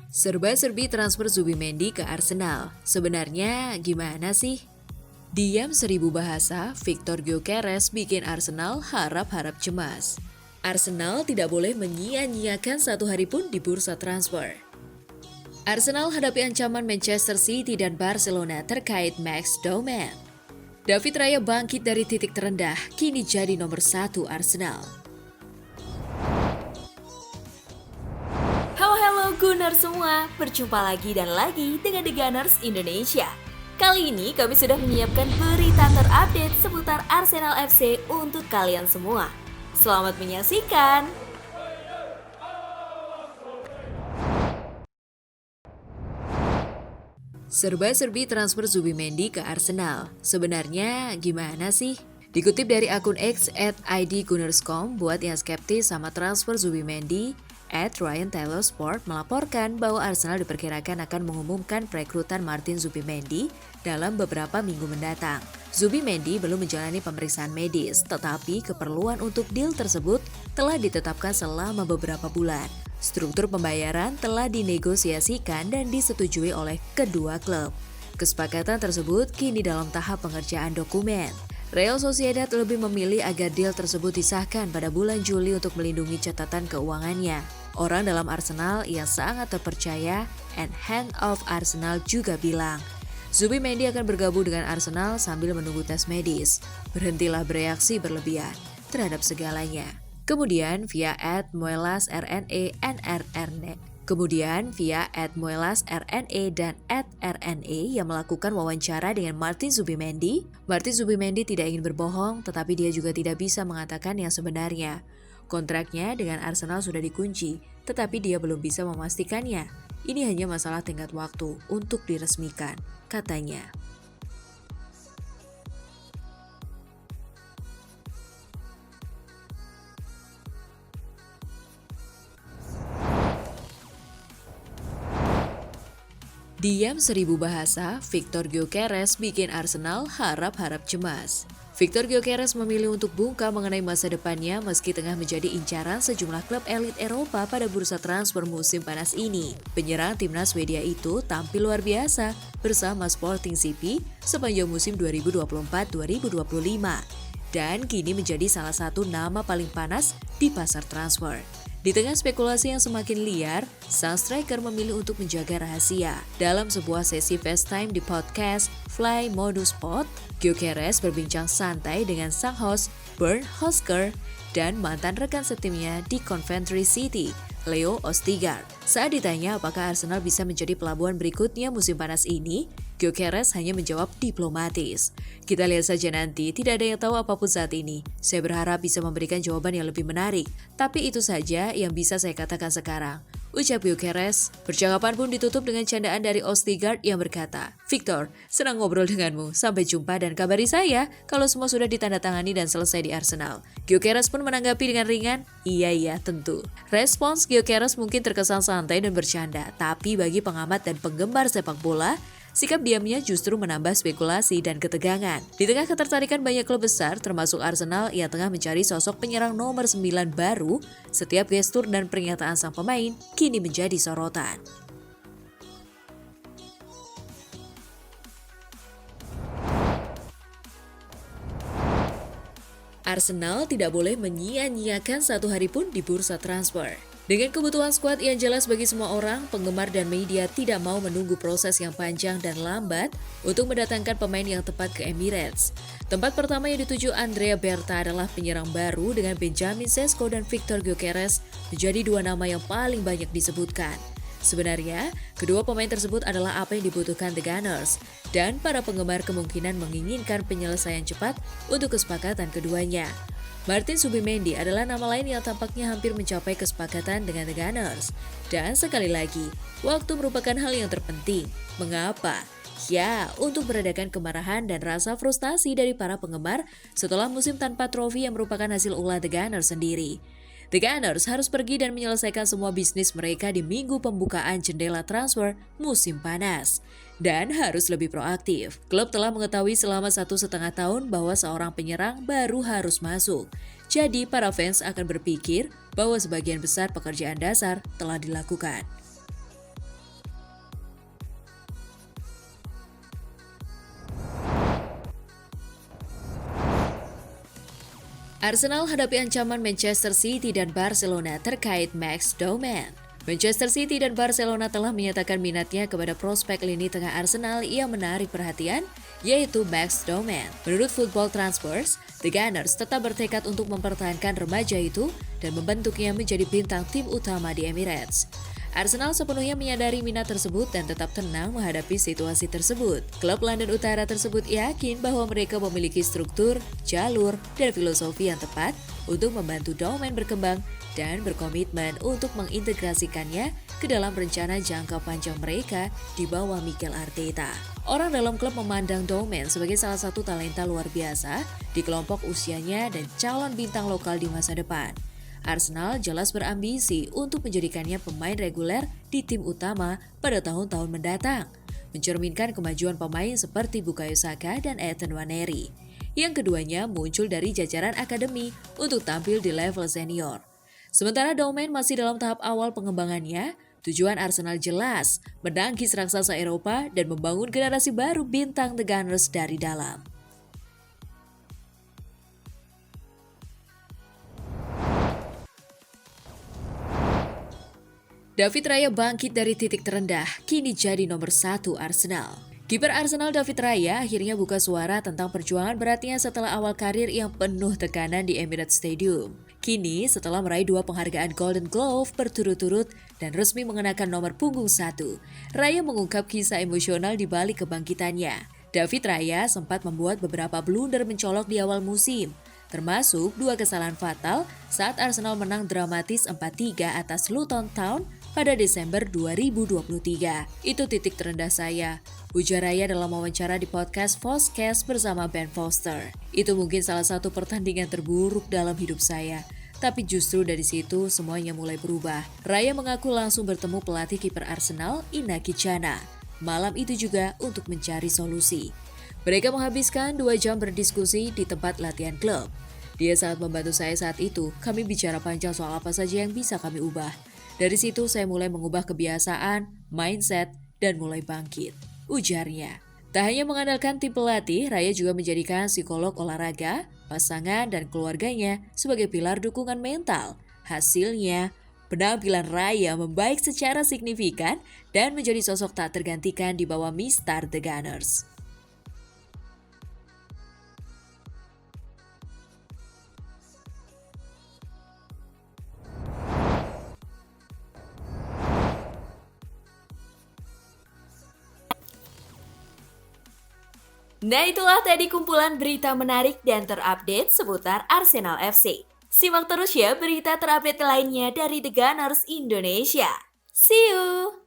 Serba-serbi transfer Zubimendi ke Arsenal. Sebenarnya gimana sih? Diam seribu bahasa, Victor Gyökeres bikin Arsenal harap-harap cemas. Arsenal tidak boleh menyia-nyiakan satu hari pun di bursa transfer. Arsenal hadapi ancaman Manchester City dan Barcelona terkait Max Doman. David Raya bangkit dari titik terendah, kini jadi nomor 1 Arsenal. Halo Gunners semua, berjumpa lagi dan lagi dengan The Gunners Indonesia. Kali ini kami sudah menyiapkan berita terupdate seputar Arsenal FC untuk kalian semua. Selamat menyaksikan! Serba-serbi transfer Zubimendi ke Arsenal. Sebenarnya gimana sih? Dikutip dari akun X @idgunnerscom, buat yang skeptis sama transfer Zubimendi, Ryan Taylor Sport melaporkan bahwa Arsenal diperkirakan akan mengumumkan perekrutan Martin Zubimendi dalam beberapa minggu mendatang. Zubimendi belum menjalani pemeriksaan medis, tetapi keperluan untuk deal tersebut telah ditetapkan selama beberapa bulan. Struktur pembayaran telah dinegosiasikan dan disetujui oleh kedua klub. Kesepakatan tersebut kini dalam tahap pengerjaan dokumen. Real Sociedad lebih memilih agar deal tersebut disahkan pada bulan Juli untuk melindungi catatan keuangannya. Orang dalam Arsenal yang sangat terpercaya, and hand of Arsenal juga bilang, Zubimendi akan bergabung dengan Arsenal sambil menunggu tes medis. Berhentilah bereaksi berlebihan terhadap segalanya. Kemudian via @moelasrne dan @rne yang melakukan wawancara dengan Martin Zubimendi tidak ingin berbohong, tetapi dia juga tidak bisa mengatakan yang sebenarnya. Kontraknya dengan Arsenal sudah dikunci, tetapi dia belum bisa memastikannya. Ini hanya masalah tenggat waktu untuk diresmikan, katanya. Diam seribu bahasa, Victor Gyökeres bikin Arsenal harap-harap cemas. Victor Gyökeres memilih untuk bungkam mengenai masa depannya meski tengah menjadi incaran sejumlah klub elit Eropa pada bursa transfer musim panas ini. Penyerang timnas Swedia itu tampil luar biasa bersama Sporting CP sepanjang musim 2024-2025 dan kini menjadi salah satu nama paling panas di pasar transfer. Di tengah spekulasi yang semakin liar, sang striker memilih untuk menjaga rahasia. Dalam sebuah sesi FaceTime di podcast Fly Modus Pod, Gyökeres berbincang santai dengan sang host Bernd Hosker dan mantan rekan setimnya di Coventry City, Leo Ostigard. Saat ditanya apakah Arsenal bisa menjadi pelabuhan berikutnya musim panas ini, Gyökeres hanya menjawab diplomatis. Kita lihat saja nanti, tidak ada yang tahu apapun saat ini. Saya berharap bisa memberikan jawaban yang lebih menarik, tapi itu saja yang bisa saya katakan sekarang, ucap Gyökeres. Percakapan pun ditutup dengan candaan dari Ostigard yang berkata, Victor, senang ngobrol denganmu, sampai jumpa dan kabari saya kalau semua sudah ditandatangani dan selesai di Arsenal. Gyökeres pun menanggapi dengan ringan, iya tentu. Respons Gyökeres mungkin terkesan santai dan bercanda, tapi bagi pengamat dan penggemar sepak bola, sikap diamnya justru menambah spekulasi dan ketegangan. Di tengah ketertarikan banyak klub besar, termasuk Arsenal yang tengah mencari sosok penyerang nomor 9 baru, setiap gestur dan pernyataan sang pemain kini menjadi sorotan. Arsenal tidak boleh menyia-nyiakan satu hari pun di bursa transfer. Dengan kebutuhan skuad yang jelas bagi semua orang, penggemar dan media tidak mau menunggu proses yang panjang dan lambat untuk mendatangkan pemain yang tepat ke Emirates. Tempat pertama yang dituju Andrea Berta adalah penyerang baru dengan Benjamin Sesko dan Victor Gyökeres menjadi dua nama yang paling banyak disebutkan. Sebenarnya, kedua pemain tersebut adalah apa yang dibutuhkan The Gunners, dan para penggemar kemungkinan menginginkan penyelesaian cepat untuk kesepakatan keduanya. Martin Zubimendi adalah nama lain yang tampaknya hampir mencapai kesepakatan dengan The Gunners. Dan sekali lagi, waktu merupakan hal yang terpenting. Mengapa? Ya, untuk meredakan kemarahan dan rasa frustasi dari para penggemar setelah musim tanpa trofi yang merupakan hasil ulah The Gunners sendiri. The Gunners harus pergi dan menyelesaikan semua bisnis mereka di minggu pembukaan jendela transfer musim panas. Dan harus lebih proaktif. Klub telah mengetahui selama 1,5 tahun bahwa seorang penyerang baru harus masuk. Jadi para fans akan berpikir bahwa sebagian besar pekerjaan dasar telah dilakukan. Arsenal hadapi ancaman Manchester City dan Barcelona terkait Max Doman. Manchester City dan Barcelona telah menyatakan minatnya kepada prospek lini tengah Arsenal yang menarik perhatian, yaitu Max Doman. Menurut Football Transfers, The Gunners tetap bertekad untuk mempertahankan remaja itu dan membentuknya menjadi bintang tim utama di Emirates. Arsenal sepenuhnya menyadari minat tersebut dan tetap tenang menghadapi situasi tersebut. Klub London Utara tersebut yakin bahwa mereka memiliki struktur, jalur, dan filosofi yang tepat untuk membantu Doman berkembang dan berkomitmen untuk mengintegrasikannya ke dalam rencana jangka panjang mereka di bawah Mikel Arteta. Orang dalam klub memandang Doman sebagai salah satu talenta luar biasa di kelompok usianya dan calon bintang lokal di masa depan. Arsenal jelas berambisi untuk menjadikannya pemain reguler di tim utama pada tahun-tahun mendatang, mencerminkan kemajuan pemain seperti Bukayo Saka dan Ethan Nwaneri. Yang keduanya muncul dari jajaran akademi untuk tampil di level senior. Sementara Doman masih dalam tahap awal pengembangannya, tujuan Arsenal jelas menangkis raksasa Eropa dan membangun generasi baru bintang The Gunners dari dalam. David Raya bangkit dari titik terendah, kini jadi nomor 1 Arsenal. Kiper Arsenal David Raya akhirnya buka suara tentang perjuangan beratnya setelah awal karir yang penuh tekanan di Emirates Stadium. Kini, setelah meraih 2 penghargaan Golden Glove berturut-turut dan resmi mengenakan nomor punggung 1, Raya mengungkap kisah emosional di balik kebangkitannya. David Raya sempat membuat beberapa blunder mencolok di awal musim, termasuk 2 kesalahan fatal saat Arsenal menang dramatis 4-3 atas Luton Town pada Desember 2023. Itu titik terendah saya, ujar Raya dalam wawancara di podcast Foscast bersama Ben Foster. Itu mungkin salah satu pertandingan terburuk dalam hidup saya. Tapi justru dari situ semuanya mulai berubah. Raya mengaku langsung bertemu pelatih kiper Arsenal, Inaki Chana, malam itu juga untuk mencari solusi. Mereka menghabiskan 2 jam berdiskusi di tempat latihan klub. Dia sangat membantu saya saat itu, kami bicara panjang soal apa saja yang bisa kami ubah. Dari situ saya mulai mengubah kebiasaan, mindset, dan mulai bangkit, ujarnya. Tak hanya mengandalkan tim pelatih, Raya juga menjadikan psikolog olahraga, pasangan, dan keluarganya sebagai pilar dukungan mental. Hasilnya, penampilan Raya membaik secara signifikan dan menjadi sosok tak tergantikan di bawah Mistar The Gunners. Nah, itulah tadi kumpulan berita menarik dan terupdate seputar Arsenal FC. Simak terus ya berita terupdate lainnya dari The Gunners Indonesia. See you!